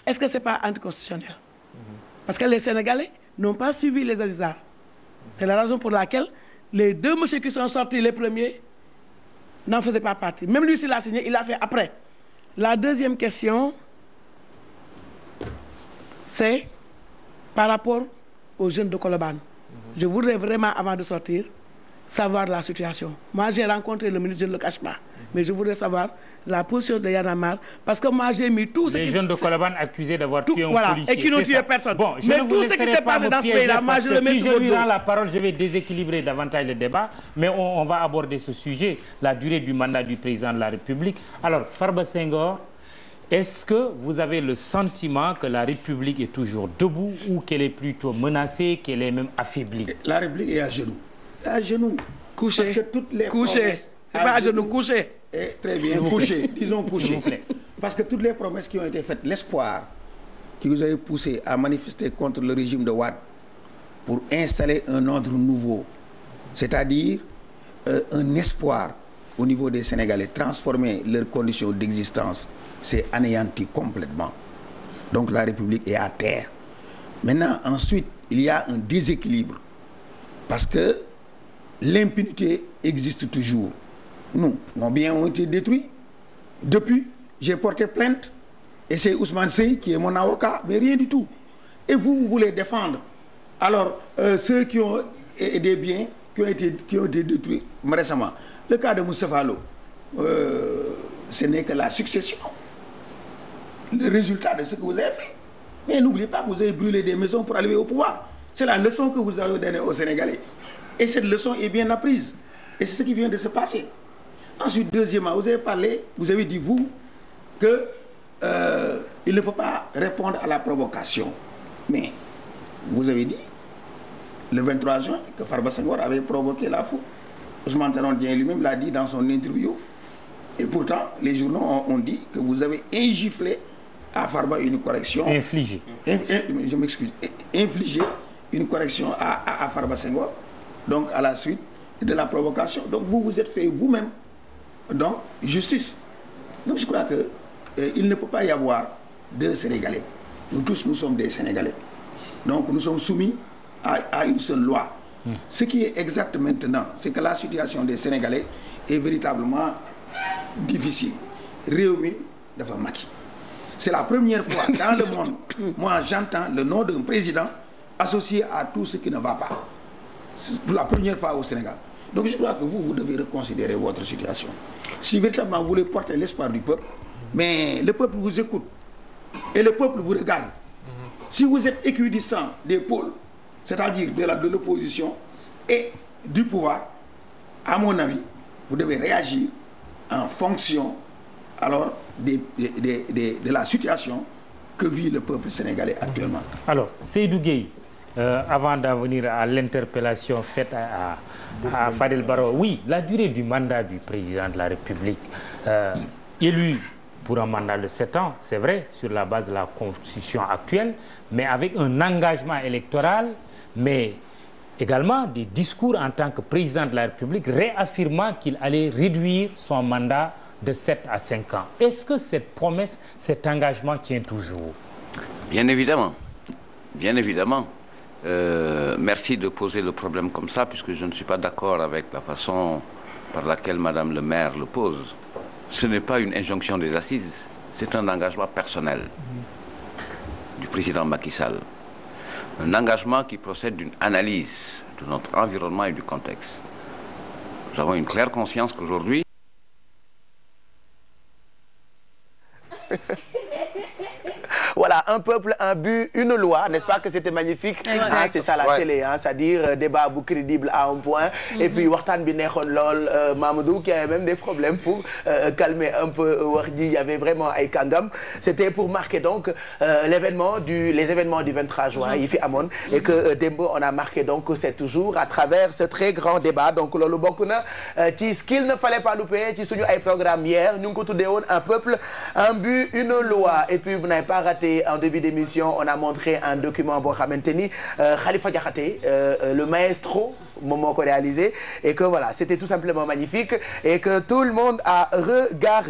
est-ce que c'est pas anticonstitutionnel? Parce que les Sénégalais n'ont pas suivi les assises. C'est la raison pour laquelle les deux messieurs qui sont sortis les premiers n'en faisaient pas partie. Même lui, s'il a signé, il l'a fait après. La deuxième question, c'est par rapport aux jeunes de Colobane. Je voudrais vraiment, avant de sortir, savoir la situation. Moi, j'ai rencontré le ministre, je ne le cache pas. Mais je voudrais savoir la position de Y'en a marre. Parce que moi, j'ai mis tout ce qui... Les jeunes de Colobane accusés d'avoir tué un policier. Et qui n'ont tué personne. Bon, mais tout ce qui s'est passé dans ce pays-là, moi, je le mets sur le dos. Si je lui rends la parole, je vais déséquilibrer davantage le débat. Mais on va aborder ce sujet, la durée du mandat du président de la République. Alors, Farba Senghor, est-ce que vous avez le sentiment que la République est toujours debout ou qu'elle est plutôt menacée, qu'elle est même affaiblie? La République est à genoux. À genoux. Couché. Parce que toutes les promesses... C'est pas à genoux, couché. Très bien, couché. Disons couché. Parce que toutes les promesses qui ont été faites, l'espoir qui vous avez poussé à manifester contre le régime de Wade pour installer un ordre nouveau, c'est-à-dire un espoir au niveau des Sénégalais, transformer leurs conditions d'existence, c'est anéanti complètement. Donc la République est à terre. Maintenant, ensuite, il y a un déséquilibre. Parce que l'impunité existe toujours. Nous, nos biens ont été détruits. Depuis, j'ai porté plainte. Et c'est Ousmane Sey qui est mon avocat, mais rien du tout. Et vous voulez défendre. Alors, ceux qui ont des biens qui ont été détruits récemment. Le cas de Moustapha Lo, ce n'est que la succession. Le résultat de ce que vous avez fait. Mais n'oubliez pas que vous avez brûlé des maisons pour arriver au pouvoir. C'est la leçon que vous avez donnée aux Sénégalais. Et cette leçon est bien apprise. Et c'est ce qui vient de se passer. Ensuite, deuxièmement, vous avez parlé, vous avez dit, vous, que il ne faut pas répondre à la provocation. Mais vous avez dit, le 23 juin, que Farba Senghor avait provoqué la foule. Ousmane Tanor Dieng lui-même l'a dit dans son interview. Et pourtant, les journaux ont dit que vous avez ingiflé à Farba une correction. Infligé. Je m'excuse. Infligé une correction à Farba Senghor. Donc, à la suite de la provocation. Donc, vous vous êtes fait vous-même. Donc, justice. Donc, je crois que il ne peut pas y avoir deux Sénégalais. Nous tous, nous sommes des Sénégalais. Donc, nous sommes soumis à une seule loi. Ce qui est exact maintenant, c'est que la situation des Sénégalais est véritablement difficile. Réumi dafa Macky. C'est la première fois dans le monde, moi j'entends le nom d'un président associé à tout ce qui ne va pas. C'est pour la première fois au Sénégal. Donc je crois que vous devez reconsidérer votre situation. Si véritablement vous voulez porter l'espoir du peuple, mais le peuple vous écoute et le peuple vous regarde. Si vous êtes équidistant des pôles, c'est-à-dire de l'opposition et du pouvoir, à mon avis, vous devez réagir en fonction alors de la situation que vit le peuple sénégalais actuellement. Alors, Seydou Gueye, avant d'en venir à l'interpellation faite à Fadel Barro, oui, la durée du mandat du président de la République, élu pour un mandat de 7 ans, c'est vrai, sur la base de la constitution actuelle, mais avec un engagement électoral, mais également des discours en tant que président de la République réaffirmant qu'il allait réduire son mandat de 7 à 5 ans. Est-ce que cette promesse, cet engagement tient toujours? Bien évidemment. Bien évidemment. Merci de poser le problème comme ça, puisque je ne suis pas d'accord avec la façon par laquelle Madame le maire le pose. Ce n'est pas une injonction des assises, c'est un engagement personnel du président Macky Sall. Un engagement qui procède d'une analyse de notre environnement et du contexte. Nous avons une claire conscience qu'aujourd'hui... Voilà, un peuple, un but, une loi, n'est-ce pas que c'était magnifique? Ah, c'est ça la télé, hein, c'est-à-dire débat crédible à un point. Et puis waxtaan bi neexoon lool, Mamadou qui avait même des problèmes pour calmer un peu wax ji, il y avait vraiment ay kàngam. C'était pour marquer donc les événements du 23 juin yi fi amoon et que démb on a marqué donc 7 jours à travers ce très grand débat. Donc loolu bokk na ci ce qu'il ne fallait pas louper ci suñu ay programme hier ñu ngi ko tuddee woon un peuple, un but, une loi. Et puis vous n'avez pas raté en début d'émission, on a montré un document boo xamante ni Khalifa Diakhaté, le maestro, moom moo ko réalisé, et que voilà, c'était tout simplement magnifique et que tout le monde a regardé.